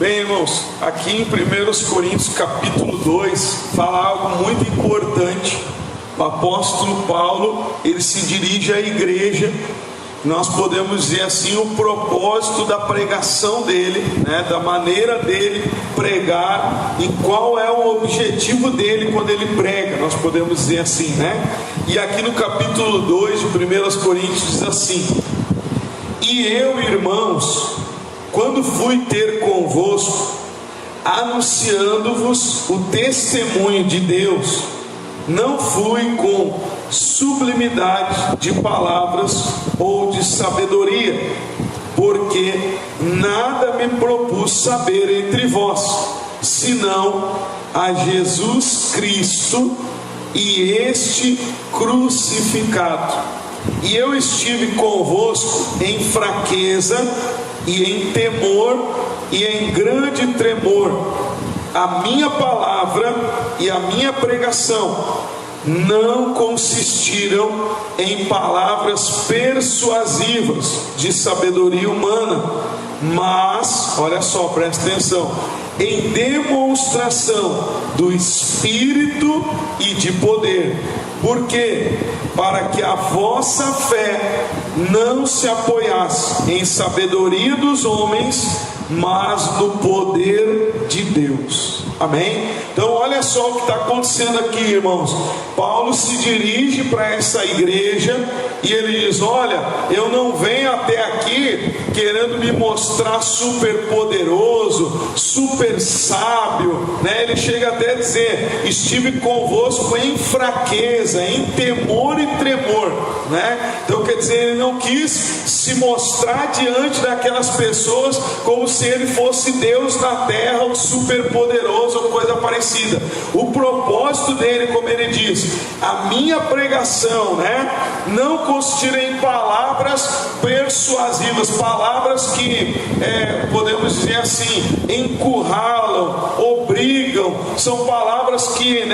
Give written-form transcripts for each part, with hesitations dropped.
Bem, irmãos, aqui em 1 Coríntios capítulo 2 fala algo muito importante. O apóstolo Paulo, ele se dirige à igreja. Nós podemos dizer assim, o propósito da pregação dele, da maneira dele pregar, e qual é o objetivo dele quando ele prega, nós podemos dizer assim, E aqui no capítulo 2 de 1 Coríntios diz assim: e eu, irmãos, quando fui ter convosco, anunciando-vos o testemunho de Deus, não fui com sublimidade de palavras ou de sabedoria, porque nada me propus saber entre vós, senão a Jesus Cristo e este crucificado. E eu estive convosco em fraqueza e em temor e em grande tremor. A minha palavra e a minha pregação não consistiram em palavras persuasivas de sabedoria humana, mas, olha só, presta atenção, em demonstração do Espírito e de poder. Por quê? Para que a vossa fé não se apoiasse em sabedoria dos homens, mas no poder de Deus. Amém? Então olha só o que está acontecendo aqui, irmãos. Paulo se dirige para essa igreja e ele diz: olha, eu não venho até aqui querendo me mostrar super poderoso, super sábio, Ele chega até a dizer: estive convosco em fraqueza, em temor e tremor, Então quer dizer, ele não quis se mostrar diante daquelas pessoas como se ele fosse Deus na terra, ou super poderoso, ou coisa parecida. O propósito dele, como ele diz, a minha pregação, não consistirá em palavras persuasivas, palavras que podemos dizer assim, encurralam, obrigam, são palavras que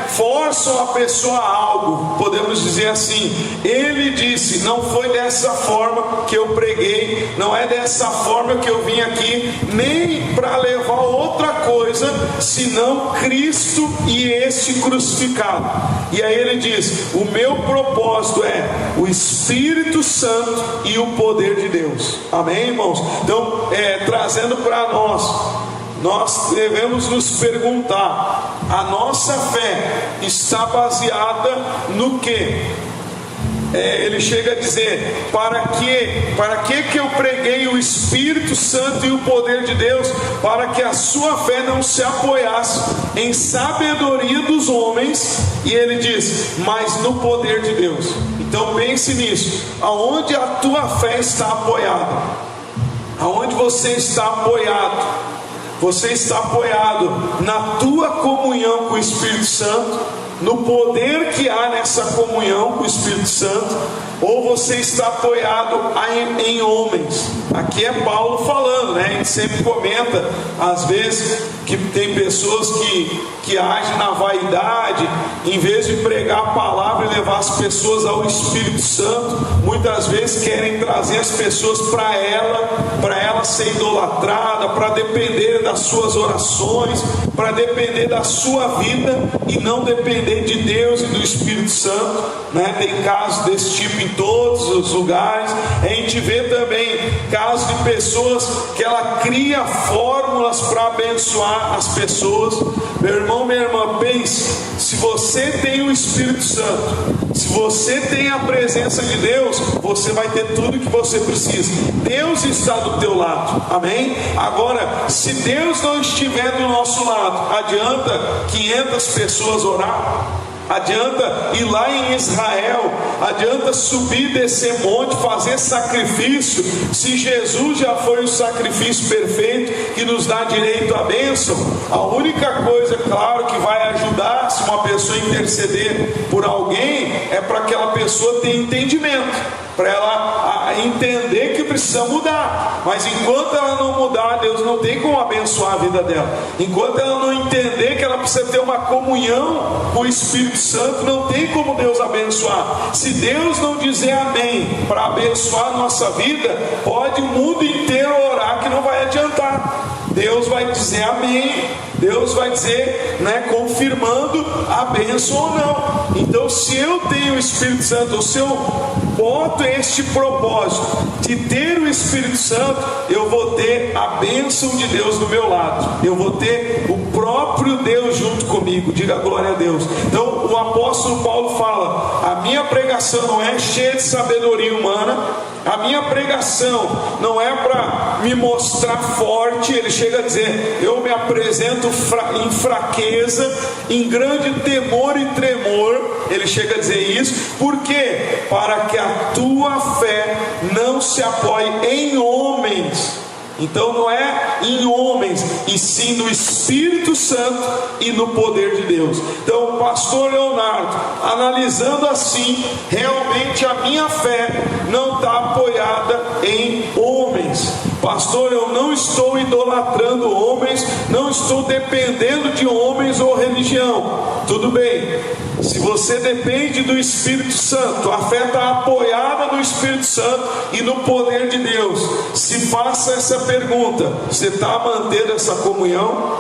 forçam a pessoa a algo, podemos dizer assim. Ele disse: não foi dessa forma que eu preguei, não é dessa forma que eu vim aqui, nem para levar outra coisa senão Cristo e este crucificado. E aí ele diz: o meu propósito é o Espírito Santo e o poder de Deus. Amém, irmãos? Então, trazendo para nós devemos nos perguntar: a nossa fé está baseada no quê? Ele chega a dizer: para que eu preguei o Espírito Santo e o poder de Deus? Para que a sua fé não se apoiasse em sabedoria dos homens. E ele diz: mas no poder de Deus. Então pense nisso. Aonde a tua fé está apoiada? Aonde você está apoiado? Você está apoiado na tua comunhão com o Espírito Santo, no poder que há nessa comunhão com o Espírito Santo, ou você está apoiado em homens? Aqui é Paulo falando, A gente sempre comenta, às vezes, que tem pessoas que agem na vaidade, em vez de pregar a palavra e levar as pessoas ao Espírito Santo, muitas vezes querem trazer as pessoas para ela ser idolatrada, para depender das suas orações, para depender da sua vida e não depender de Deus e do Espírito Santo, Tem casos desse tipo em todos os lugares. A gente vê também casos de pessoas que ela cria fórmulas para abençoar as pessoas. Meu irmão, minha irmã, pense: se você tem o Espírito Santo, se você tem a presença de Deus, você vai ter tudo que você precisa. Deus está do teu lado, amém? Agora, se Deus não estiver do nosso lado, adianta 500 pessoas orar? Adianta ir lá em Israel? Adianta subir e descer monte, fazer sacrifício, se Jesus já foi o sacrifício perfeito que nos dá direito à bênção? A única coisa, claro, que vai ajudar, se uma pessoa interceder por alguém, é para que aquela pessoa tenha entendimento, para ela entender que precisa mudar. Mas enquanto ela não mudar, Deus não tem como abençoar a vida dela. Enquanto ela não entender que ela precisa ter uma comunhão com o Espírito Santo, não tem como Deus abençoar. Se Deus não dizer amém para abençoar a nossa vida, pode o mundo inteiro orar que não vai adiantar. Deus vai dizer amém, Deus vai dizer, confirmando a bênção ou não. Então, se eu tenho o Espírito Santo, ou se eu boto este propósito de ter o Espírito Santo, eu vou ter a bênção de Deus do meu lado, eu vou ter o próprio Deus junto comigo. Diga glória a Deus. Então o apóstolo Paulo fala: a minha pregação não é cheia de sabedoria humana, a minha pregação não é para me mostrar forte. Ele chega a dizer: eu me apresento em fraqueza, em grande temor e tremor. Ele chega a dizer isso, por quê? Para que a tua fé não se apoie em homens. Então não é em homens, e sim no Espírito Santo e no poder de Deus. Então, pastor Leonardo, analisando assim, realmente a minha fé não está apoiada em homens. Pastor, eu não estou idolatrando homens, não estou dependendo de homens ou religião. Tudo bem, se você depende do Espírito Santo, a fé está apoiada no Espírito Santo e no poder de Deus. Se faça essa pergunta: você está mantendo essa comunhão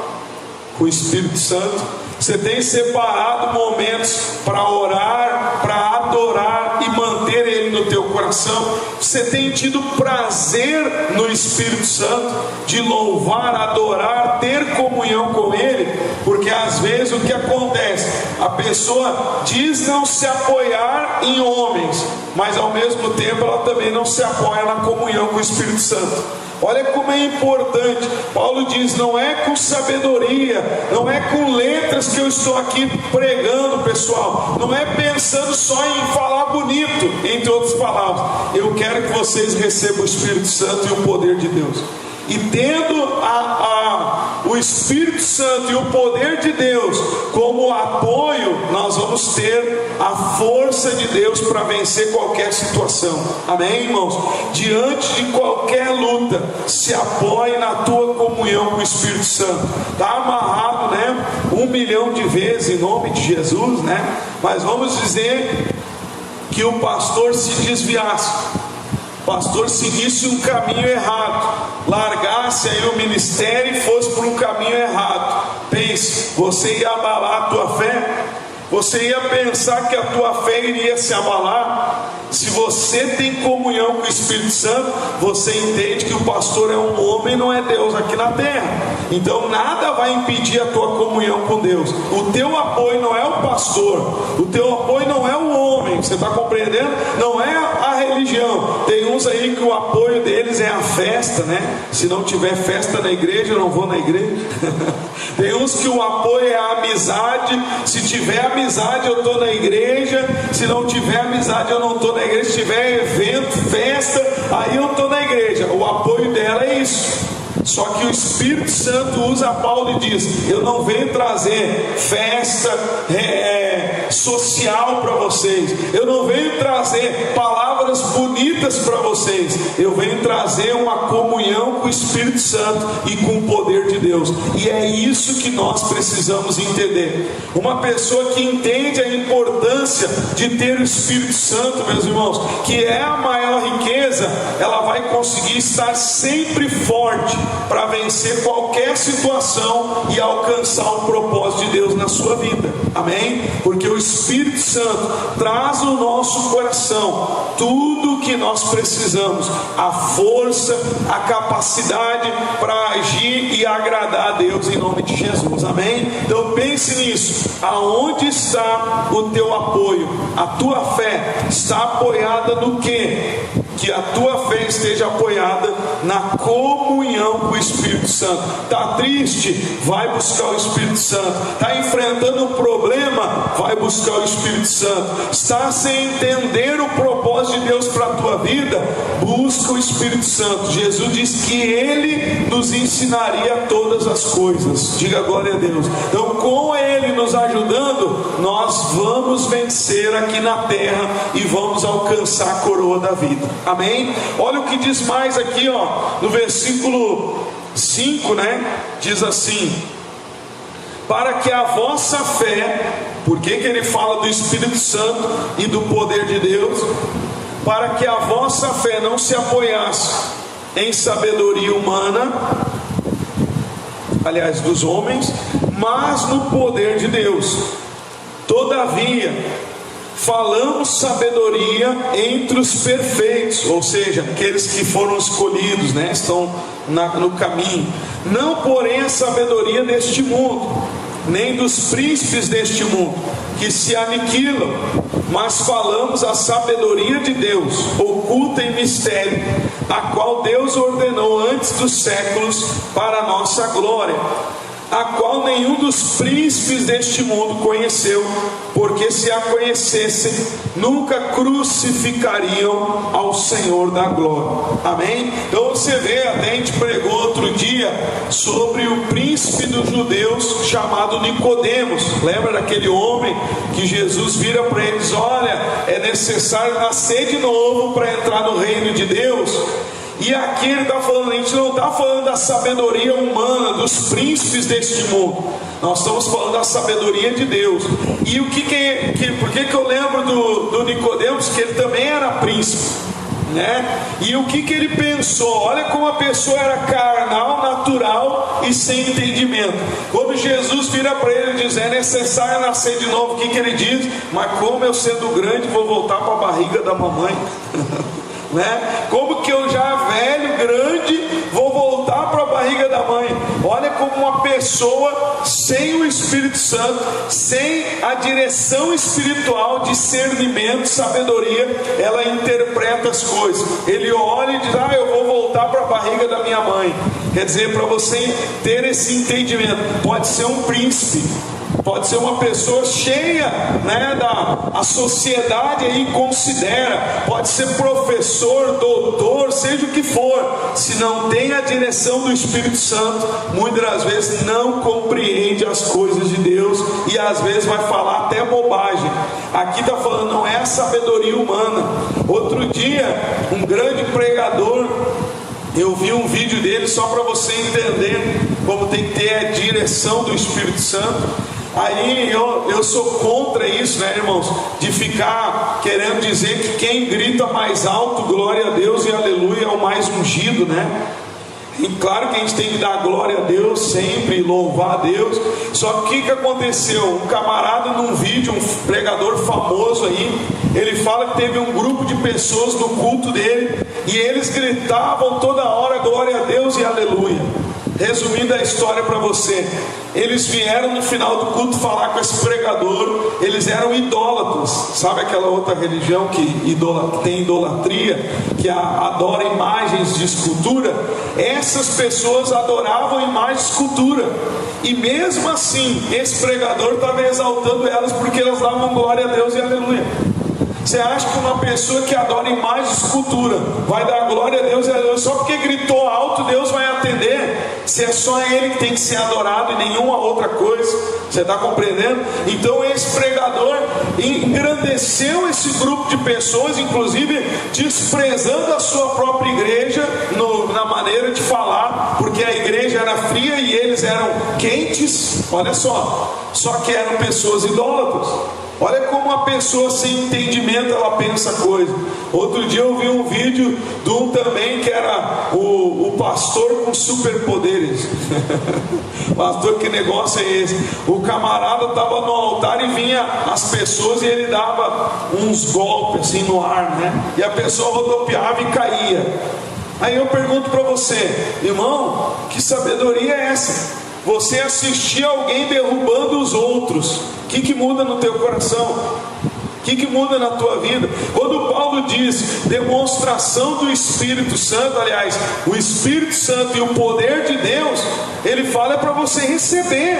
com o Espírito Santo? Você tem separado momentos para orar, para adorar e manter Ele no teu coração? Você tem tido prazer no Espírito Santo de louvar, adorar, ter comunhão com Ele? Porque às vezes o que acontece? A pessoa diz não se apoiar em homens, mas ao mesmo tempo ela também não se apoia na comunhão com o Espírito Santo. Olha como é importante. Paulo diz: não é com sabedoria, não é com letras que eu estou aqui pregando, pessoal. Não é pensando só em falar bonito, entre outras palavras. Eu quero que vocês recebam o Espírito Santo e o poder de Deus. E tendo o Espírito Santo e o poder de Deus como apoio, nós vamos ter a força de Deus para vencer qualquer situação. Amém, irmãos? Diante de qualquer luta, se apoie na tua comunhão com o Espírito Santo. Está amarrado, 1 milhão de vezes em nome de Jesus, Mas vamos dizer que o pastor se desviasse, o pastor seguisse um caminho errado, largasse aí o ministério e fosse por um caminho errado. Pense, você ia abalar a tua fé? Você ia pensar que a tua fé iria se abalar? Se você tem comunhão com o Espírito Santo, você entende que o pastor é um homem, não é Deus aqui na terra. Então nada vai impedir a tua comunhão com Deus. O teu apoio não é o pastor, o teu apoio não é o homem. Você está compreendendo? Não é a religião. Tem uns aí que o apoio deles é a festa, Se não tiver festa na igreja, eu não vou na igreja. Tem uns que o apoio é a amizade. Se tiver amizade, eu estou na igreja. Se não tiver amizade, eu não estou na igreja. Se tiver evento, festa, aí eu estou na igreja. O apoio dela é isso. Só que o Espírito Santo usa Paulo e diz: eu não venho trazer festa social para vocês, eu não venho trazer palavras bonitas para vocês, eu venho trazer uma comunhão com o Espírito Santo e com o poder de Deus. E é isso que nós precisamos entender. Uma pessoa que entende a importância de ter o Espírito Santo, meus irmãos, que é a maior riqueza, ela vai conseguir estar sempre forte para vencer qualquer situação e alcançar o propósito de Deus na sua vida. Amém? Porque o Espírito Santo traz no nosso coração tudo o que nós precisamos, a força, a capacidade para agir e agradar a Deus em nome de Jesus. Amém? Então pense nisso. Aonde está o teu apoio? A tua fé está apoiada no quê? Que a tua fé esteja apoiada na comunhão com o Espírito Santo. Está triste? Vai buscar o Espírito Santo. Está enfrentando um problema? Vai buscar o Espírito Santo. Está sem entender o propósito de Deus para a tua vida? Busca o Espírito Santo. Jesus disse que Ele nos ensinaria todas as coisas. Diga glória a Deus. Então, com Ele nos ajudando, nós vamos vencer aqui na terra e vamos alcançar a coroa da vida. Amém? Olha o que diz mais aqui, no versículo 5, diz assim: para que a vossa fé, por que ele fala do Espírito Santo e do poder de Deus? Para que a vossa fé não se apoiasse em sabedoria humana, aliás, dos homens, mas no poder de Deus. Todavia, falamos sabedoria entre os perfeitos, ou seja, aqueles que foram escolhidos, estão no caminho. Não, porém, a sabedoria deste mundo, nem dos príncipes deste mundo, que se aniquilam, mas falamos a sabedoria de Deus, oculta em mistério, a qual Deus ordenou antes dos séculos para a nossa glória, a qual nenhum dos príncipes deste mundo conheceu, porque se a conhecessem, nunca crucificariam ao Senhor da glória. Amém? Então você vê, a gente pregou outro dia sobre o príncipe dos judeus chamado Nicodemos. Lembra daquele homem que Jesus vira para eles: olha, é necessário nascer de novo para entrar no reino de Deus. E aqui ele está falando, a gente não está falando da sabedoria humana, dos príncipes deste mundo. Nós estamos falando da sabedoria de Deus. E o por que eu lembro do Nicodemos? Que ele também era príncipe, E o que ele pensou? Olha como a pessoa era carnal, natural e sem entendimento. Quando Jesus vira para ele e diz: é necessário nascer de novo, o que ele diz? Mas como eu sendo grande vou voltar para a barriga da mamãe? Como que eu já velho, grande, vou voltar para a barriga da mãe? Olha como uma pessoa sem o Espírito Santo, sem a direção espiritual, discernimento, sabedoria, ela interpreta as coisas. Ele olha e diz: eu vou voltar para a barriga da minha mãe. Quer dizer, para você ter esse entendimento, pode ser um príncipe, pode ser uma pessoa cheia, a sociedade aí considera, pode ser professor, doutor, seja o que for, se não tem a direção do Espírito Santo, muitas das vezes não compreende as coisas de Deus e às vezes vai falar até bobagem. Aqui está falando, não é a sabedoria humana. Outro dia, um grande pregador, eu vi um vídeo dele só para você entender como tem que ter a direção do Espírito Santo. Aí eu sou contra isso, irmãos, de ficar querendo dizer que quem grita mais alto, glória a Deus e aleluia, é o mais ungido, E claro que a gente tem que dar glória a Deus sempre, louvar a Deus. Só que o que aconteceu? Um camarada num vídeo, um pregador famoso aí, ele fala que teve um grupo de pessoas no culto dele e eles gritavam toda hora glória a Deus e aleluia. Resumindo a história para você, eles vieram no final do culto falar com esse pregador. Eles eram idólatras. Sabe aquela outra religião que tem idolatria, que adora imagens de escultura? Essas pessoas adoravam imagens de escultura, e mesmo assim esse pregador estava exaltando elas, porque elas davam glória a Deus e aleluia. Você acha que uma pessoa que adora imagem de escultura vai dar glória a Deus e aleluia só porque gritou alto? Deus vai atender? Se é só Ele que tem que ser adorado e nenhuma outra coisa. Você está compreendendo? Então esse pregador engrandeceu esse grupo de pessoas, inclusive desprezando a sua própria igreja na maneira de falar, porque a igreja era fria e eles eram quentes. Olha só que eram pessoas idólatras. Olha como uma pessoa sem entendimento ela pensa coisa. Outro dia eu vi um vídeo de um também que era o pastor com superpoderes. Pastor, que negócio é esse? O camarada estava no altar e vinha as pessoas e ele dava uns golpes assim no ar, E a pessoa rodopiava e caía. Aí eu pergunto para você, irmão, que sabedoria é essa? Você assistir alguém derrubando os outros, o que muda no teu coração? O que muda na tua vida? Quando Paulo diz demonstração do Espírito Santo, aliás, o Espírito Santo e o poder de Deus, ele fala para você receber,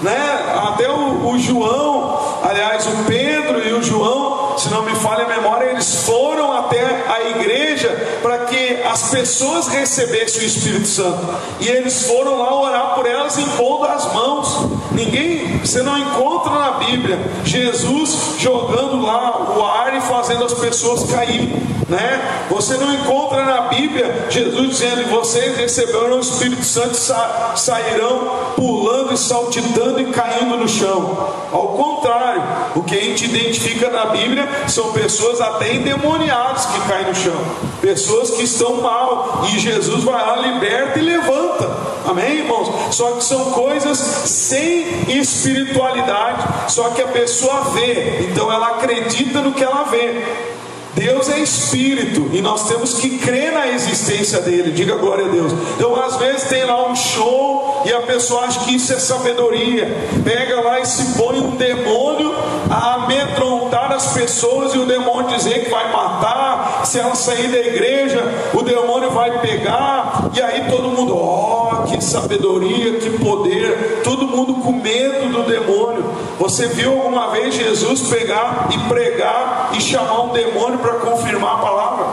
Até o João, aliás, o Pedro e o João, se não me falha a memória, eles foram até a igreja para que as pessoas recebessem o Espírito Santo, e eles foram lá orar por elas impondo as mãos. Você não encontra na Bíblia Jesus jogando lá o ar e fazendo as pessoas caírem, Você não encontra na Bíblia Jesus dizendo: vocês receberão o Espírito Santo e sairão pulando e saltitando e caindo no chão. Ao contrário, o que a gente identifica na Bíblia são pessoas até endemoniadas que caem no chão, pessoas que estão mal, e Jesus vai lá, liberta e levanta. Amém, irmãos? Só que são coisas sem espiritualidade, só que a pessoa vê, então ela acredita no que ela vê. Deus é espírito e nós temos que crer na existência dele. Diga glória a Deus. Então às vezes tem lá um show e a pessoa acha que isso é sabedoria, pega lá e se põe um demônio a amedrontar as pessoas, e o demônio dizer que vai matar, se ela sair da igreja o demônio vai pegar, e aí todo mundo, que sabedoria, que poder, todo mundo com medo do demônio. Você viu alguma vez Jesus pegar e pregar e chamar um demônio para confirmar a palavra?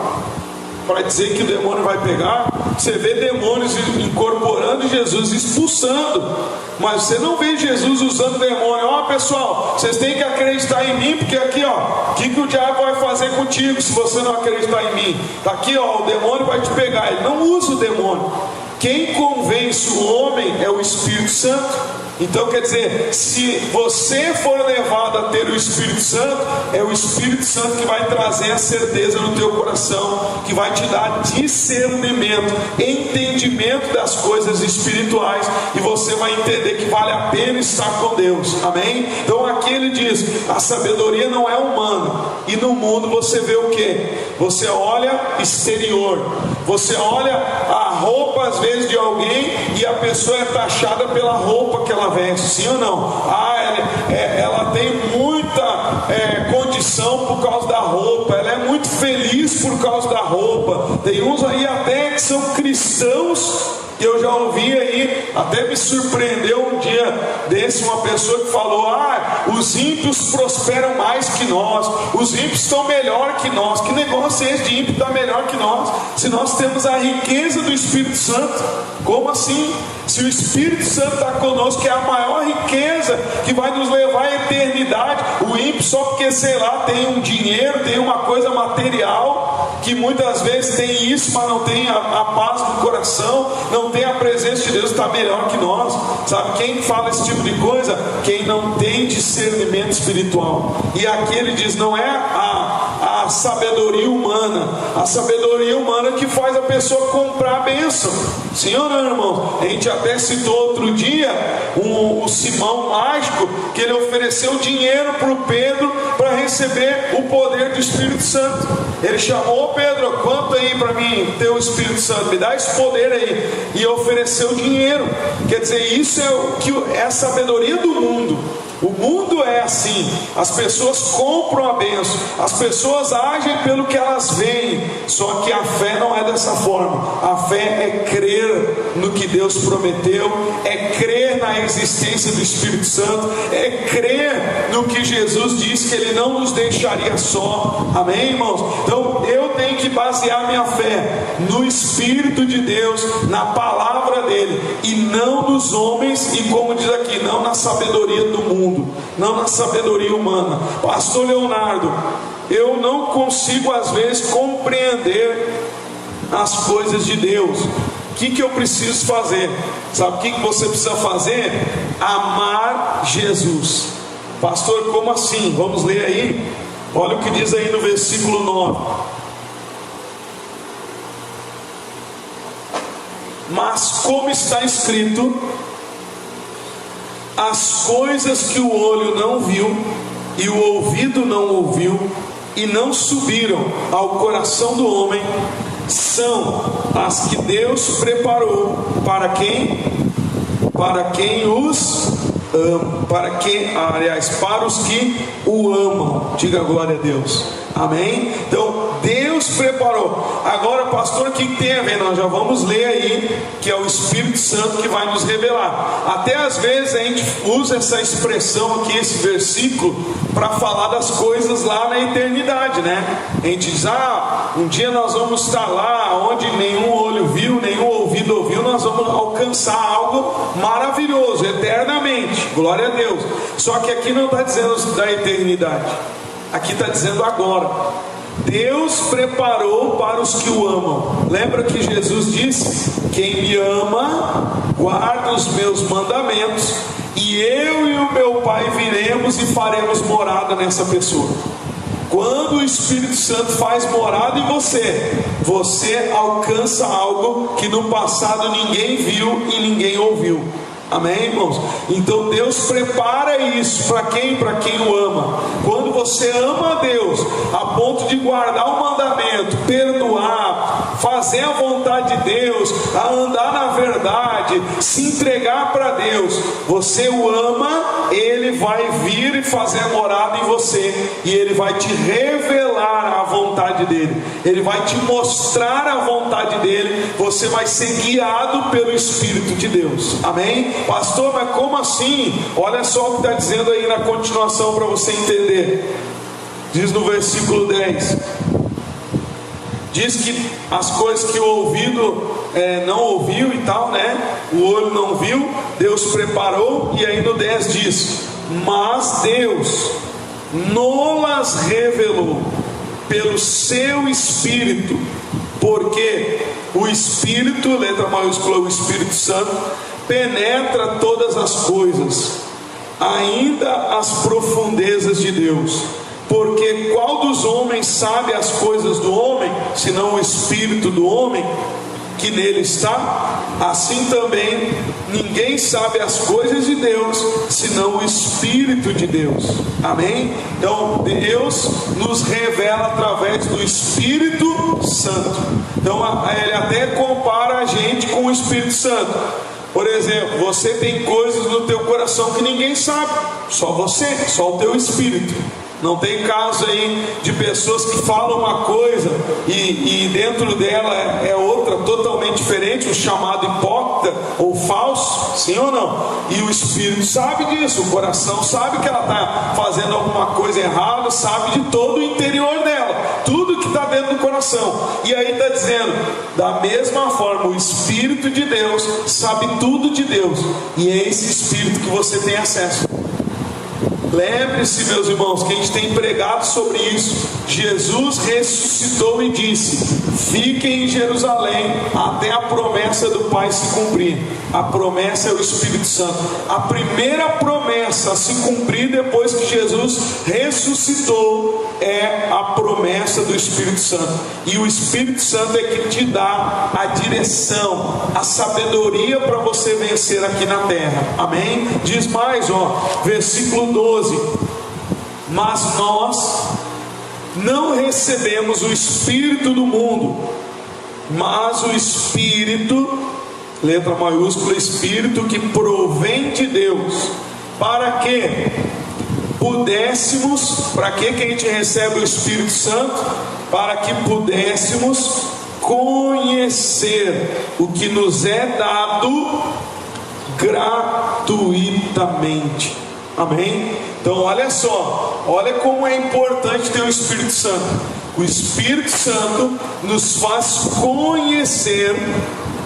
Para dizer que o demônio vai pegar? Você vê demônios incorporando Jesus, expulsando, mas você não vê Jesus usando demônio. Pessoal, vocês têm que acreditar em mim, porque aqui o que o diabo vai fazer contigo se você não acreditar em mim? Está aqui o demônio vai te pegar. Ele não usa o demônio. Quem convence o homem é o Espírito Santo. Então quer dizer, se você for levado a ter o Espírito Santo, é o Espírito Santo que vai trazer a certeza no teu coração, que vai te dar discernimento, entendimento das coisas espirituais, e você vai entender que vale a pena estar com Deus. Amém? Então aqui ele diz, a sabedoria não é humana, e no mundo você vê o que? Você olha exterior, você olha a roupa às vezes de alguém, e a pessoa é taxada pela roupa que ela veste, sim ou não? Ela tem muita condição por causa da roupa, ela é muito feliz por causa da roupa. Tem uns aí até que são cristãos, que eu já ouvi aí, até me surpreendeu um dia desse, uma pessoa que falou, os ímpios prosperam mais que nós, os ímpios estão melhor que nós. Que negócio é esse de ímpio estar melhor que nós, se nós temos a riqueza do Espírito Santo? Como assim? Se o Espírito Santo está conosco, que é a maior riqueza que vai nos levar à eternidade, o ímpio só porque, sei lá, tem um dinheiro, tem uma coisa material, que muitas vezes tem isso, mas não tem a paz do coração, não tem a presença de Deus, está melhor que nós. Sabe quem fala esse tipo de coisa? Quem não tem discernimento espiritual. E aqui ele diz, não é a sabedoria humana, a sabedoria humana que faz a pessoa comprar a bênção. Sim ou não, irmão? A gente até citou outro dia o Simão mágico, que ele ofereceu dinheiro para o Pedro para receber o poder do Espírito Santo. Ele chamou, Pedro, quanto aí para mim ter o Espírito Santo? Me dá esse poder aí. E ofereceu dinheiro. Quer dizer, isso é o que é a sabedoria do mundo. O mundo é assim, as pessoas compram a bênção, as pessoas agem pelo que elas veem, só que a fé não é dessa forma. A fé é crer no que Deus prometeu, é crer na existência do Espírito Santo, é crer no que Jesus disse, que Ele não nos deixaria só. Amém, irmãos? Então eu tenho que basear minha fé no Espírito de Deus, na palavra dele, e não nos homens, e como diz aqui, não na sabedoria do mundo, não na sabedoria humana. Pastor Leonardo, eu não consigo às vezes compreender as coisas de Deus. O que eu preciso fazer? Sabe o que você precisa fazer? Amar Jesus. Pastor, como assim? Vamos ler aí. Olha o que diz aí no versículo 9. Mas como está escrito, as coisas que o olho não viu e o ouvido não ouviu e não subiram ao coração do homem, são as que Deus preparou para quem os ama, para os que o amam. Diga glória a Deus. Amém? Então Deus preparou. Agora, pastor, o que tem a ver? Nós já vamos ler aí, que é o Espírito Santo que vai nos revelar. Até às vezes a gente usa essa expressão aqui, esse versículo, para falar das coisas lá na eternidade, né? A gente diz, um dia nós vamos estar lá onde nenhum olho viu, nenhum ouvido ouviu, nós vamos alcançar algo maravilhoso, eternamente. Glória a Deus. Só que aqui não está dizendo da eternidade, aqui está dizendo agora. Deus preparou para os que o amam. Lembra que Jesus disse: quem me ama guarda os meus mandamentos, e eu e o meu Pai viremos e faremos morada nessa pessoa. Quando o Espírito Santo faz morada em você, você alcança algo que no passado ninguém viu e ninguém ouviu. Amém, irmãos? Então Deus prepara isso para quem? Para quem o ama. Quando você ama a Deus a ponto de guardar o mandamento, perdoar, fazer a vontade de Deus, a andar na verdade, se entregar para Deus, você o ama, Ele vai vir e fazer morada em você, e Ele vai te revelar a vontade dEle, Ele vai te mostrar a vontade dEle, você vai ser guiado pelo Espírito de Deus. Amém? Pastor, mas como assim? Olha só o que está dizendo aí na continuação para você entender. Diz no versículo 10: diz que as coisas que o ouvido não ouviu e tal, né? O olho não viu, Deus preparou. E aí no 10 diz: mas Deus nos revelou pelo seu Espírito, porque o Espírito, letra maiúscula, o Espírito Santo, penetra todas as coisas, ainda as profundezas de Deus. Porque qual dos homens sabe as coisas do homem, senão o Espírito do homem que nele está? Assim também ninguém sabe as coisas de Deus, senão o Espírito de Deus. Amém? Então Deus nos revela através do Espírito Santo. Então ele até compara a gente com o Espírito Santo. Por exemplo, você tem coisas no teu coração que ninguém sabe, só você, só o teu Espírito. Não tem caso aí de pessoas que falam uma coisa e dentro dela é outra totalmente diferente, o chamado hipócrita ou falso, sim ou não? E o Espírito sabe disso, o coração sabe que ela está fazendo alguma coisa errada, sabe de todo o interior dela, tudo que está dentro do coração. E aí está dizendo, da mesma forma, o Espírito de Deus sabe tudo de Deus, e é esse Espírito que você tem acesso. Lembre-se, meus irmãos, que a gente tem pregado sobre isso. Jesus ressuscitou e disse: fiquem em Jerusalém até a promessa do Pai se cumprir. A promessa é o Espírito Santo. A primeira promessa a se cumprir depois que Jesus ressuscitou é a promessa do Espírito Santo. E o Espírito Santo é que te dá a direção, a sabedoria para você vencer aqui na terra. Amém? Diz mais, versículo 12: mas nós não recebemos o Espírito do mundo, mas o Espírito, letra maiúscula, Espírito que provém de Deus, para que pudéssemos, para que a gente recebe o Espírito Santo? Para que pudéssemos conhecer o que nos é dado gratuitamente. Amém? Então olha só, olha como é importante ter o Espírito Santo. O Espírito Santo nos faz conhecer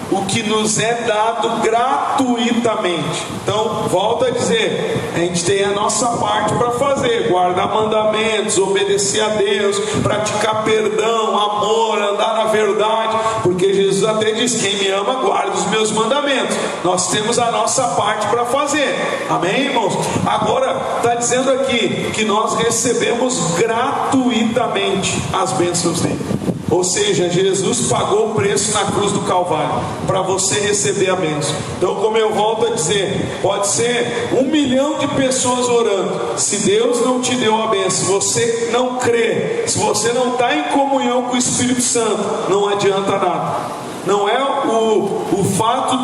o que nos é dado gratuitamente. Então, volto a dizer, a gente tem a nossa parte para fazer: guardar mandamentos, obedecer a Deus, praticar perdão, amor, andar na verdade, porque Jesus até diz: quem me ama guarda os meus mandamentos. Nós temos a nossa parte para fazer. Amém, irmãos? Agora está dizendo aqui que nós recebemos gratuitamente as bênçãos dele. Ou seja, Jesus pagou o preço na cruz do Calvário para você receber a bênção. Então, como eu volto a dizer, pode ser 1 milhão de pessoas orando, se Deus não te deu a bênção, se você não crê, se você não está em comunhão com o Espírito Santo, não adianta nada. Não é o fato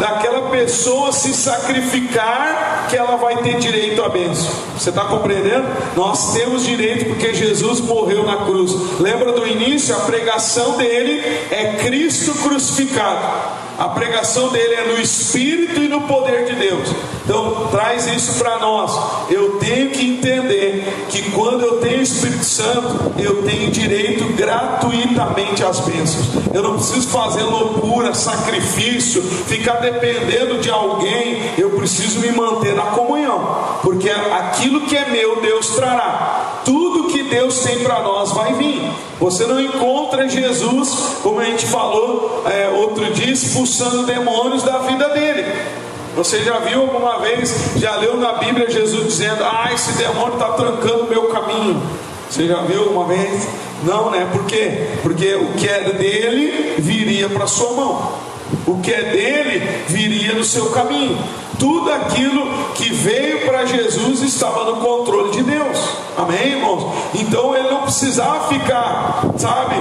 daquela pessoa se sacrificar que ela vai ter direito à bênção. Você está compreendendo? Nós temos direito porque Jesus morreu na cruz. Lembra do início? A pregação dele é Cristo crucificado. A pregação dele é no Espírito e no poder de Deus. Então traz isso para nós. Eu tenho que entender que quando eu tenho o Espírito Santo, eu tenho direito gratuitamente às bênçãos. Eu não preciso fazer loucura, sacrifício, ficar dependendo de alguém. Eu preciso me manter na comunhão, porque aquilo que é meu, Deus trará. Tudo que Deus tem para nós vai vir. Você não encontra Jesus, como a gente falou outro dia, expulsando demônios da vida dele. Você já viu alguma vez, já leu na Bíblia Jesus dizendo: esse demônio está trancando o meu caminho? Você já viu uma vez? Não, né? Por quê? Porque o que é dele viria para sua mão. O que é dele viria no seu caminho. Tudo aquilo que veio para Jesus estava no controle de Deus. Amém, irmãos? Então ele não precisava ficar, sabe,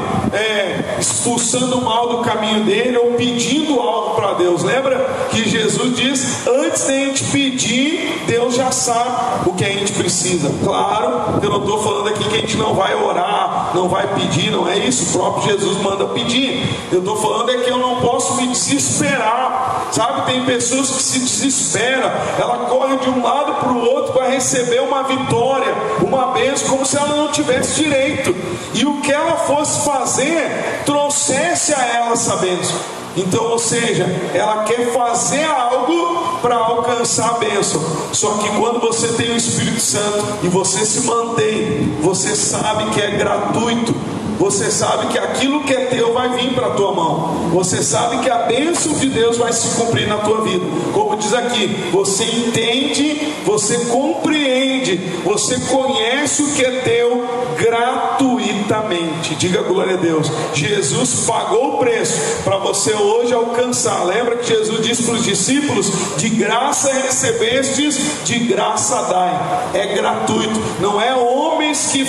expulsando o mal do caminho dele ou pedindo algo para Deus. Lembra que Jesus diz: antes da gente pedir, Deus já sabe o que a gente precisa. Claro, eu não estou falando aqui que a gente não vai orar, não vai pedir, não é isso. O próprio Jesus manda pedir. Eu estou falando é que eu não posso me desesperar, sabe? Tem pessoas que se desesperam, ela corre de um lado para o outro para receber uma vitória, uma bênção, como se ela não tivesse direito, e o que ela fosse fazer trouxesse a ela essa bênção. Então, ou seja, ela quer fazer algo para alcançar a bênção. Só que quando você tem o Espírito Santo e você se mantém, você sabe que é gratuito. Você sabe que aquilo que é teu vai vir para a tua mão. Você sabe que a bênção de Deus vai se cumprir na tua vida. Como diz aqui, você entende, você compreende, você conhece o que é teu gratuitamente. Diga glória a Deus. Jesus pagou o preço para você hoje alcançar. Lembra que Jesus disse para os discípulos: de graça recebestes, de graça dai. É gratuito. Não é homens que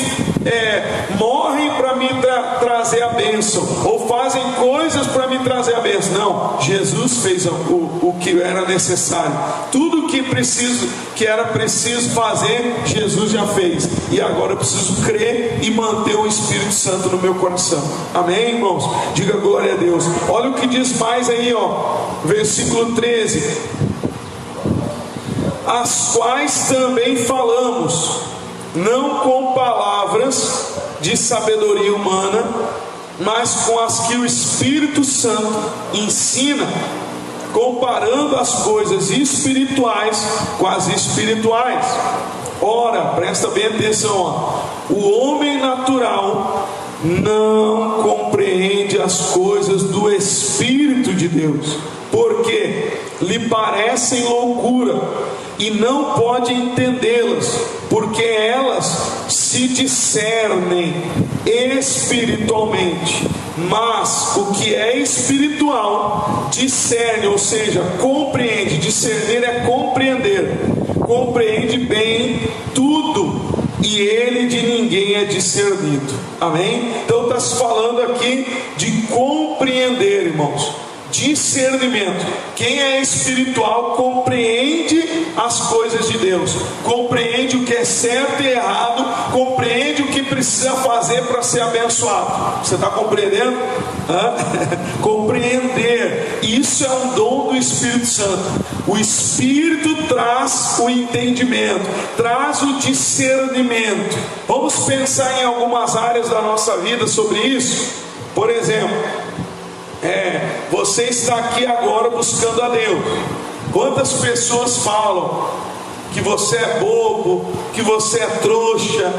morrem para me trazer a bênção, ou fazem coisas para me trazer a bênção. Não, Jesus fez o que era necessário. Tudo que era preciso fazer, Jesus já fez. E agora eu preciso crer e manter o Espírito Santo no meu coração. Amém, irmãos? Diga glória a Deus. Olha o que diz mais aí, versículo 13: as quais também falamos, não com palavras de sabedoria humana, mas com as que o Espírito Santo ensina, comparando as coisas espirituais com as espirituais. Ora, presta bem atenção, o homem natural não compreende as coisas do Espírito de Deus, porque lhe parecem loucura, e não pode entendê-las, porque elas se discernem espiritualmente. Mas o que é espiritual discerne, ou seja, compreende. Discernir é compreender. Compreende bem tudo, e ele de ninguém é discernido. Amém? Então está se falando aqui de compreender, irmãos. Discernimento. Quem é espiritual compreende as coisas de Deus, compreende o que é certo e errado, compreende o que precisa fazer para ser abençoado. Você está compreendendo? Compreender, isso é um dom do Espírito Santo. O Espírito traz o entendimento, traz o discernimento. Vamos pensar em algumas áreas da nossa vida sobre isso. Por exemplo, você está aqui agora buscando a Deus. Quantas pessoas falam que você é bobo, que você é trouxa?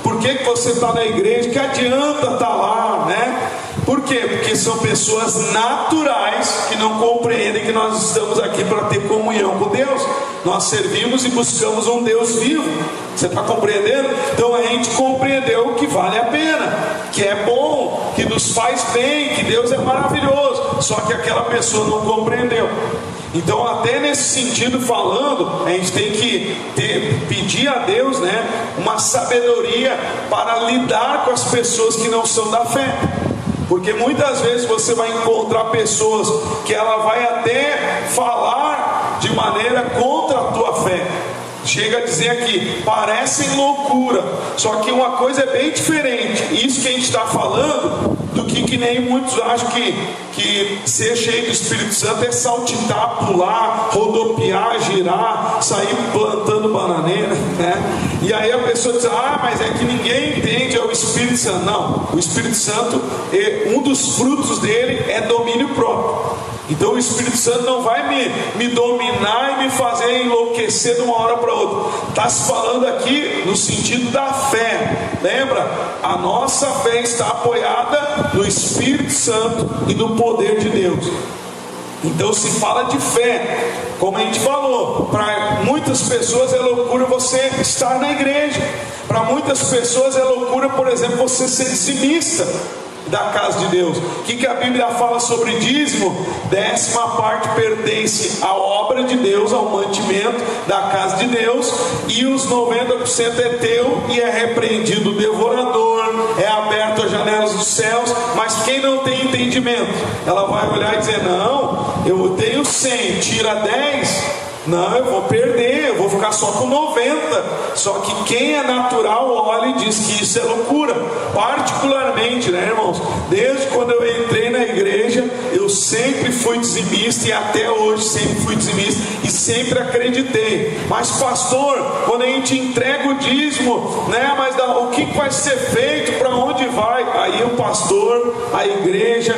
Por que você está na igreja? Que adianta estar lá, né? Por quê? Porque são pessoas naturais que não compreendem que nós estamos aqui para ter comunhão com Deus. Nós servimos e buscamos um Deus vivo. Você está compreendendo? Então a gente compreendeu que vale a pena, que é bom, que nos faz bem, que Deus é maravilhoso. Só que aquela pessoa não compreendeu. Então, até nesse sentido falando, a gente tem que pedir a Deus, né, uma sabedoria para lidar com as pessoas que não são da fé. Porque muitas vezes você vai encontrar pessoas que ela vai até falar de maneira contra a tua fé. Chega a dizer aqui, parecem loucura. Só que uma coisa é bem diferente. Isso que a gente está falando, do que nem muitos acham que ser cheio do Espírito Santo é saltitar, pular, rodopiar, girar, sair plantando bananeira, né? E aí a pessoa diz: mas é que ninguém entende, é o Espírito Santo. Não, o Espírito Santo, um dos frutos dele é domínio próprio. Então o Espírito Santo não vai me dominar e me fazer enlouquecer de uma hora para outra. Está se falando aqui no sentido da fé. Lembra? A nossa fé está apoiada no Espírito Santo e no poder de Deus. Então se fala de fé. como a gente falou, para muitas pessoas é loucura você estar na igreja. Para muitas pessoas é loucura, por exemplo, você ser dizimista da casa de Deus. O que a Bíblia fala sobre dízimo? 10ª parte pertence à obra de Deus, ao mantimento da casa de Deus, e os 90% é teu, e é repreendido o devorador, é aberto as janelas dos céus. Mas quem não tem entendimento, ela vai olhar e dizer: não, eu tenho 100, tira 10, não, eu vou perder, eu vou ficar só com 90. Só que quem é natural olha e diz que isso é loucura. Particularmente, né, irmãos, desde quando eu entrei na igreja, eu sempre fui dizimista, e até hoje sempre fui dizimista, e sempre acreditei. Mas pastor, quando a gente entrega o dízimo, né, mas o que vai ser feito, para onde vai? Aí o pastor, a igreja,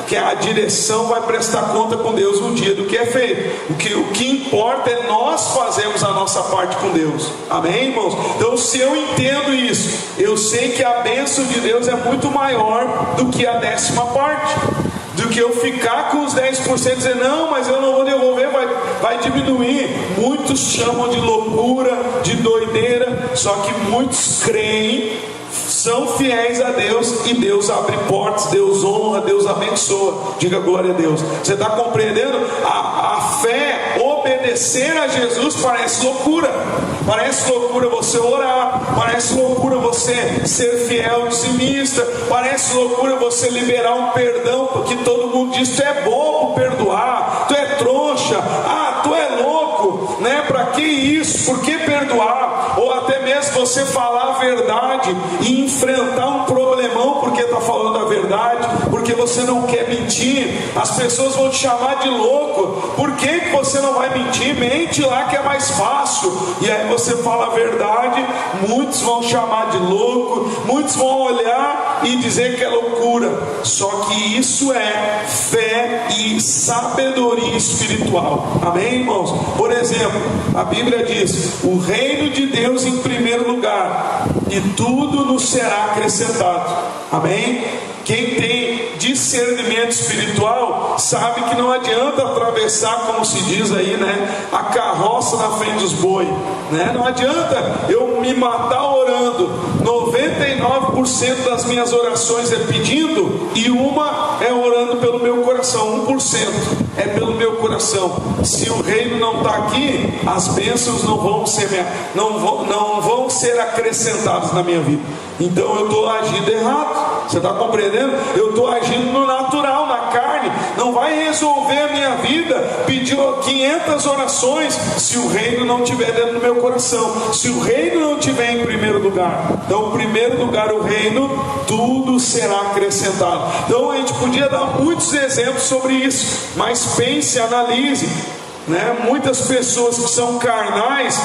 que a direção vai prestar conta com Deus um dia do que é feito. O que importa é nós fazermos a nossa parte com Deus. Amém, irmãos? Então, se eu entendo isso, eu sei que a bênção de Deus é muito maior do que a 10ª parte, do que eu ficar com os 10% e dizer: não, mas eu não vou devolver, vai diminuir. Muitos chamam de loucura, de doideira, só que muitos creem, são fiéis a Deus, e Deus abre portas, Deus honra, Deus abençoa. Diga glória a Deus. Você está compreendendo? A fé, obedecer a Jesus parece loucura. Parece loucura você orar, parece loucura você ser fiel, dizimista, parece loucura você liberar um perdão, porque todo mundo diz: tu é bobo perdoar, tu é trouxa, tu é louco, né? Para que isso? Por que perdoar? Ou até mesmo você falar a verdade e enfrentar um problemão porque está falando a verdade, porque você não quer mentir. As pessoas vão te chamar de louco. Por que você não vai mentir? Mente lá que é mais fácil. E aí você fala a verdade, muitos vão chamar de louco, muitos vão olhar e dizer que é loucura. Só que isso é fé e sabedoria espiritual. Amém, irmãos? Por exemplo, a Bíblia diz: o reino de Deus em primeiro lugar, e tudo nos será acrescentado. Amém? Quem tem discernimento espiritual sabe que não adianta atravessar, como se diz aí, né, a carroça na frente dos bois, né? Não adianta eu me matar orando. 99% das minhas orações é pedindo, e uma é orando pelo meu coração. 1% é pelo meu coração. Se o reino não está aqui, as bênçãos não vão ser acrescentadas na minha vida. Então eu estou agindo errado. Você está compreendendo? Eu estou agindo no natural, na carne. Não vai resolver a minha vida pedir 500 orações se o reino não estiver dentro do meu coração, se o reino não estiver em primeiro lugar. Então, em primeiro lugar, o reino, tudo será acrescentado. Então a gente podia dar muitos exemplos sobre isso, mas pense, analise, né? Muitas pessoas que são carnais,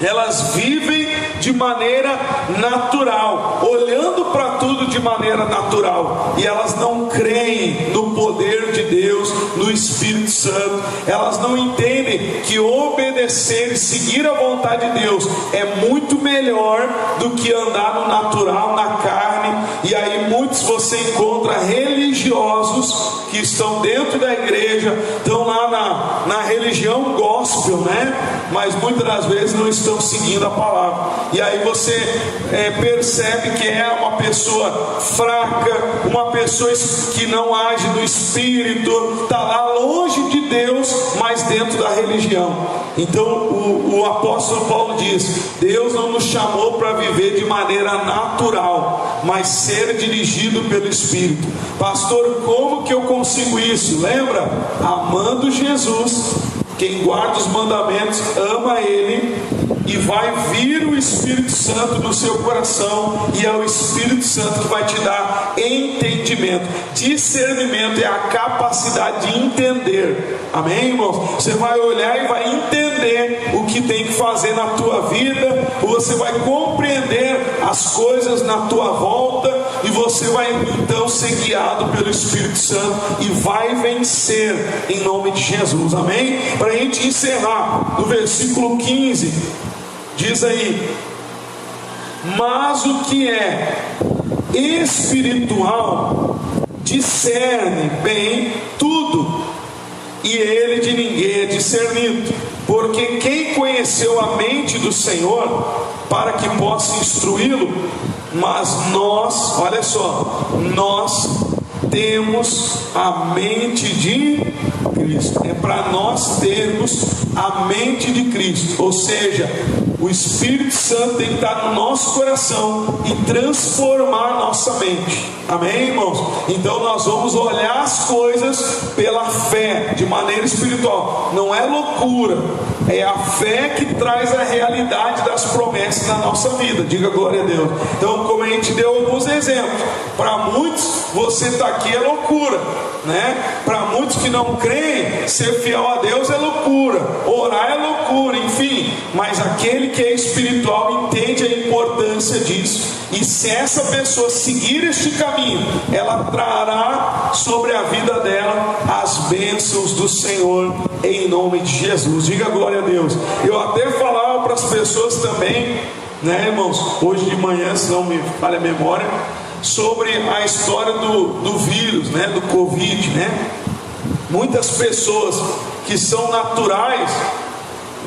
elas vivem de maneira natural, olhando para tudo de maneira natural, e elas não creem no poder de Deus, no Espírito Santo. Elas não entendem que obedecer e seguir a vontade de Deus é muito melhor do que andar no natural, na carne. E aí muitos você encontra religiosos que estão dentro da igreja, estão lá na religião gospel, né? Mas muitas das vezes não estão seguindo a palavra. E aí você percebe que é uma pessoa fraca, uma pessoa que não age no Espírito, está lá longe de Deus, mas dentro da religião. Então o apóstolo Paulo diz: Deus não nos chamou para viver de maneira natural, mas ser dirigido pelo Espírito. Pastor, como que eu consigo isso? Lembra? Amando Jesus. Quem guarda os mandamentos ama Ele, e vai vir o Espírito Santo no seu coração, e é o Espírito Santo que vai te dar entendimento. Discernimento é a capacidade de entender. Amém, irmãos? Você vai olhar e vai entender o que tem que fazer na tua vida, você vai compreender as coisas na tua volta, e você vai então ser guiado pelo Espírito Santo e vai vencer em nome de Jesus. Amém? Para a gente encerrar, no versículo 15 diz aí: mas o que é espiritual discerne bem tudo, e ele de ninguém é discernido. Porque quem conheceu a mente do Senhor para que possa instruí-lo? Mas nós, olha só, nós temos a mente de Cristo. É para nós termos a mente de Cristo. Ou seja, o Espírito Santo tem que estar no nosso coração e transformar nossa mente. Amém, irmãos? Então nós vamos olhar as coisas pela fé, de maneira espiritual. Não é loucura, é a fé que traz a realidade das promessas na nossa vida. Diga glória a Deus. Então, como a gente deu alguns exemplos, para muitos você está aqui é loucura, né? Para muitos que não creem, ser fiel a Deus é loucura, orar é loucura, enfim. Mas aquele que é espiritual entende a importância disso. E se essa pessoa seguir este caminho, ela trará sobre a vida dela as bênçãos do Senhor, em nome de Jesus. Diga glória a Deus. Eu até falava para as pessoas também, né, irmãos, hoje de manhã, se não me falha a memória, sobre a história do vírus, né, do Covid, né? Muitas pessoas que são naturais,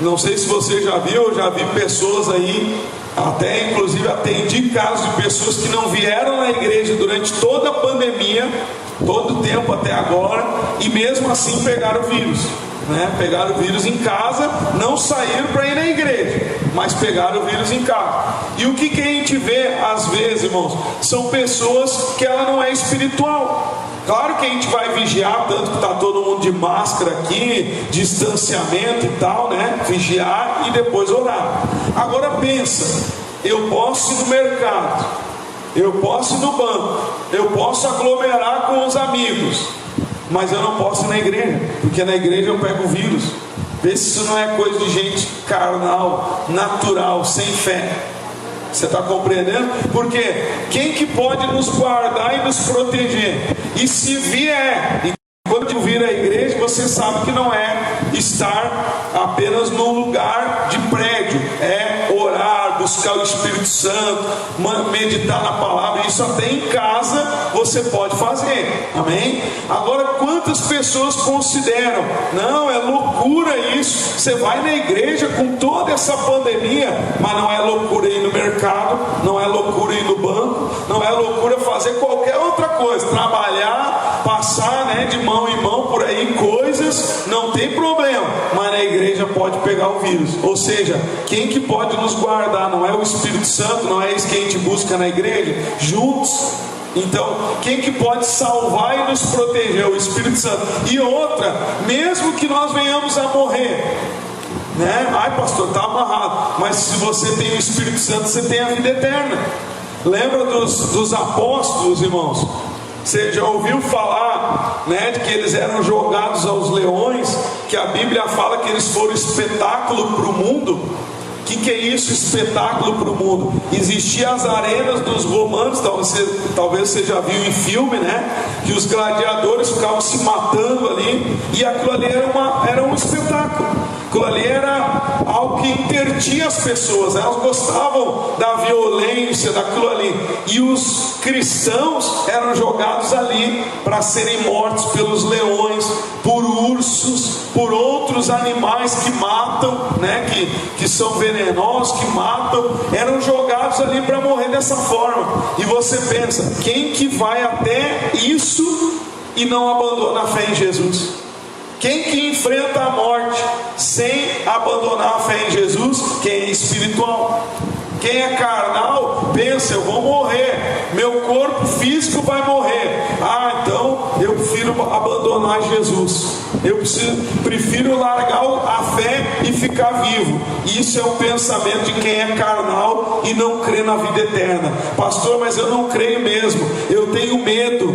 não sei se você já viu, eu já vi pessoas aí, até inclusive atendi casos de pessoas que não vieram na igreja durante toda a pandemia, todo o tempo até agora, e mesmo assim pegaram o vírus, né? Pegaram o vírus em casa, não saíram para ir na igreja, mas pegaram o vírus em casa. E o que a gente vê às vezes, irmãos, são pessoas que ela não é espiritual. Claro que a gente vai vigiar, tanto que está todo mundo de máscara aqui, distanciamento e tal, né? Vigiar e depois orar. Agora pensa, eu posso ir no mercado, eu posso ir no banco, eu posso aglomerar com os amigos, mas eu não posso ir na igreja, porque na igreja eu pego o vírus. Vê se isso não é coisa de gente carnal, natural, sem fé. Você está compreendendo? Porque quem que pode nos guardar e nos proteger? E se vier, e quando vir à igreja, você sabe que não é estar apenas num lugar de prédio, é orar, buscar o Espírito Santo, meditar na palavra. Isso até em casa você pode fazer, amém? Agora, quantas pessoas consideram, não, é loucura isso, você vai na igreja com toda essa pandemia, mas não é loucura ir no mercado, não é loucura ir no banco, não é loucura fazer qualquer outra coisa, trabalhar, passar, né, de mão em mão por aí coisas, não tem problema, mas na igreja pode pegar o vírus. Ou seja, quem que pode nos guardar? Não é o Espírito Santo, não é isso que a gente busca na igreja? Juntos. Então, quem que pode salvar e nos proteger? O Espírito Santo. E outra, mesmo que nós venhamos a morrer, né? Ai, pastor, está amarrado. Mas se você tem o Espírito Santo, você tem a vida eterna. Lembra dos apóstolos, irmãos? Você já ouviu falar, né, de que eles eram jogados aos leões, que a Bíblia fala que eles foram espetáculo para o mundo? O que é isso, espetáculo para o mundo? Existiam as arenas dos romanos, talvez você já viu em filme, né? Que os gladiadores ficavam se matando ali, e aquilo ali era um espetáculo. Aquilo ali era algo que intertinha as pessoas, elas gostavam da violência daquilo ali, e os cristãos eram jogados ali para serem mortos pelos leões, por ursos, por outros animais que matam, né? Que são venenosos, que matam, eram jogados ali para morrer dessa forma. E você pensa, quem que vai até isso e não abandona a fé em Jesus? Quem que enfrenta a morte sem abandonar a fé em Jesus? Quem é espiritual. Quem é carnal, pensa, eu vou morrer, meu corpo físico vai morrer. Ah, então eu prefiro abandonar Jesus. Eu prefiro largar a fé e ficar vivo. Isso é o pensamento de quem é carnal e não crê na vida eterna. Pastor, mas eu não creio mesmo, eu tenho medo.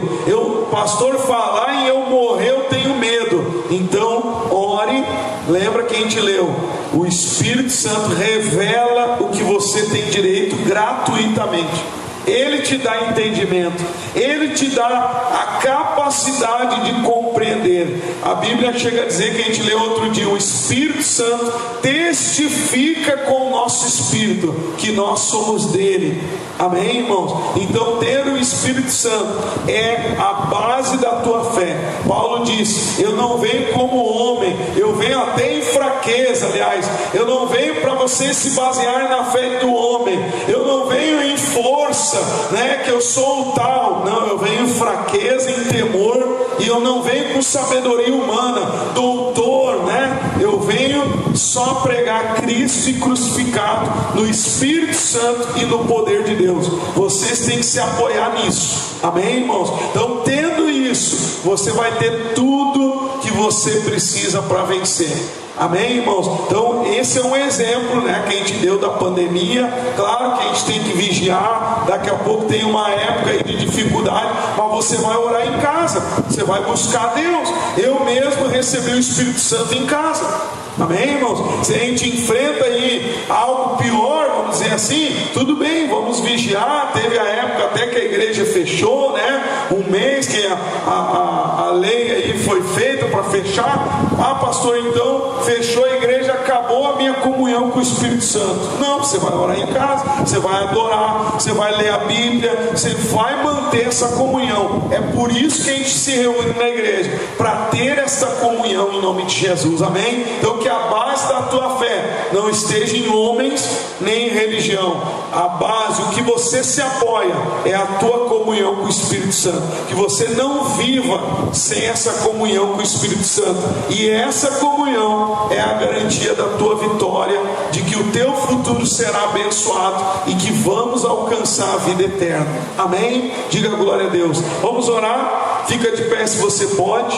Pastor, falar em eu morrer, eu tenho medo. Então, ore. Lembra que a gente leu? O Espírito Santo revela o que você tem direito gratuitamente. Ele te dá entendimento, Ele te dá a capacidade de compreender. A Bíblia chega a dizer, que a gente leu outro dia, o Espírito Santo testifica com o nosso espírito que nós somos dele. Amém, irmãos? Então ter o Espírito Santo é a base da tua fé. Paulo diz: eu não venho como homem, eu venho até em fraqueza. Aliás, eu não venho para você se basear na fé do homem, eu não venho em força, né, que eu sou o tal. Não, eu venho em fraqueza, em temor, e eu não venho com sabedoria humana, doutor, né? Eu venho só pregar Cristo e crucificado no Espírito Santo e no poder de Deus. Vocês têm que se apoiar nisso, amém, irmãos? Então, tendo isso, você vai ter tudo que você precisa para vencer. Amém, irmãos? Então esse é um exemplo, né, que a gente deu da pandemia. Claro que a gente tem que vigiar. Daqui a pouco tem uma época aí de dificuldade, mas você vai orar em casa, você vai buscar Deus. Eu mesmo recebi o Espírito Santo em casa. Amém, irmãos? Se a gente enfrenta aí algo pior, vamos dizer assim, tudo bem, vamos vigiar. Teve a época até que a igreja fechou, né? Um mês que a lei aí foi feita para fechar. Ah, pastor, então fechou a igreja, acabou a minha comunhão com o Espírito Santo. Não, você vai orar em casa, você vai adorar, você vai ler a Bíblia, você vai manter essa comunhão. É por isso que a gente se reúne na igreja, para ter essa comunhão em nome de Jesus, amém? Então que a base da tua fé não esteja em homens nem em religião. A base, o que você se apoia, é a tua comunhão com o Espírito Santo. Que você não viva sem essa comunhão com o Espírito Santo. E essa comunhão é a garantia da tua vitória, de que o teu futuro será abençoado e que vamos alcançar a vida eterna. Amém? Diga glória a Deus. Vamos orar? Fica de pé se você pode.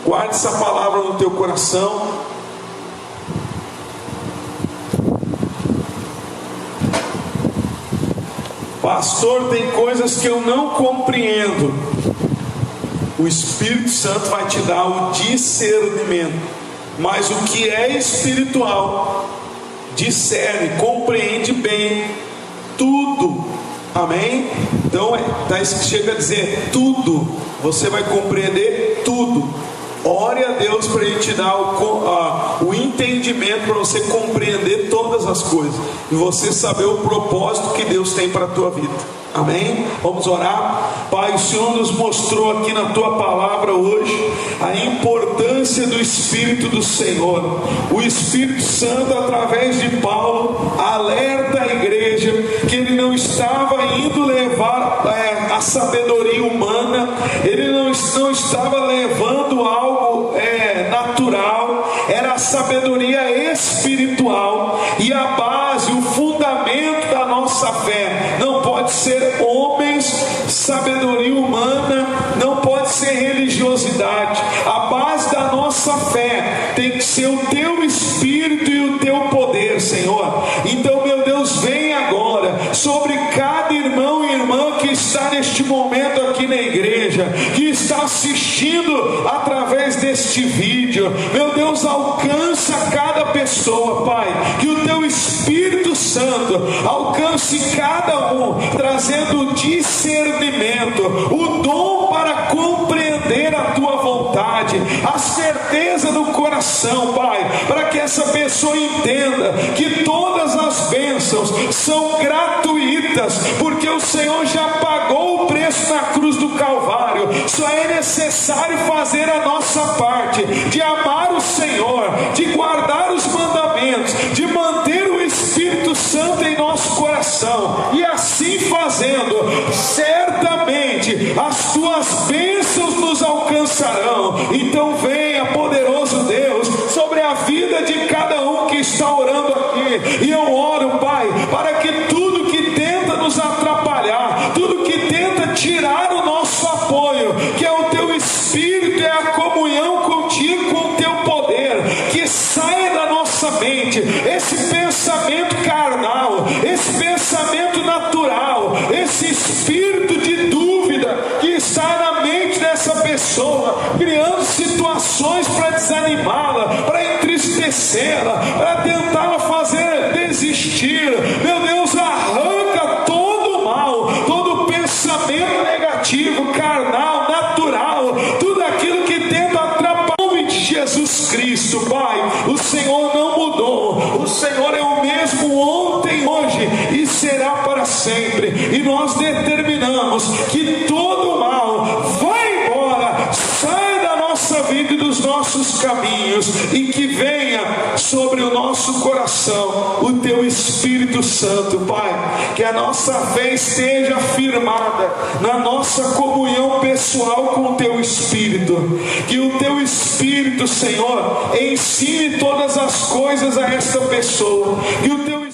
Guarde essa palavra no teu coração. Pastor, tem coisas que eu não compreendo. O Espírito Santo vai te dar o discernimento. Mas o que é espiritual, discerne, compreende bem tudo. Amém? Então chega a dizer tudo. Você vai compreender tudo. Ore a Deus para Ele te dar o entendimento, para você compreender todas as coisas e você saber o propósito que Deus tem para a tua vida. Amém? Vamos orar. Pai, o Senhor nos mostrou aqui na tua palavra hoje a importância do Espírito do Senhor. O Espírito Santo, através de Paulo, alerta a igreja que ele não estava indo levar a sabedoria humana, ele não estava levando algo natural, era a sabedoria espiritual. E a base, o fundamento da nossa fé não pode ser homens, sabedoria humana, não pode ser religiosidade. A base da nossa fé tem que ser o teu Espírito e o teu poder, Senhor. Então, meu Deus, vem agora sobre cada irmão e irmã que está neste momento aqui na igreja, que está assistindo através deste vídeo. Meu Deus, alcança cada pessoa, Pai, que o teu Espírito Santo alcance cada um, trazendo discernimento, o dom para compreender a tua vontade, a certeza do coração, Pai, para que essa pessoa entenda que todas as bênçãos são gratuitas, porque o Senhor já pagou o preço na cruz do Calvário. Só é necessário fazer a nossa parte, de amar o Senhor, de guardar os mandamentos, de manter o Espírito Santo em nosso coração, e assim fazendo, certamente as tuas bênçãos nos alcançarão. Então venha, poderoso Deus, sobre a vida de cada um que está orando aqui. E eu oro, Pai, para que tudo que tenta nos atrapalhar, tudo que tenta tirar o nosso apoio, que é o teu Espírito, é a comunhão contigo, com o teu poder, que saia da nossa mente esse pensamento carnal, esse pensamento natural, esse espírito de dúvida que está na mente dessa pessoa, criando situações para desanimá-la, para entristecê-la, para tentá-la fazer desistir. Meu Deus, arranca todo o mal, todo pensamento negativo, carnal, natural, tudo aquilo que tenta atrapalhar. Em nome de Jesus Cristo, Pai, o Senhor não mudou, o Senhor é o mesmo ontem, hoje e será para sempre. E nós determinamos que todo o mal vai embora, sai da nossos caminhos, e que venha sobre o nosso coração o teu Espírito Santo, Pai. Que a nossa fé esteja firmada na nossa comunhão pessoal com o teu Espírito. Que o teu Espírito, Senhor, ensine todas as coisas a esta pessoa. Que o teu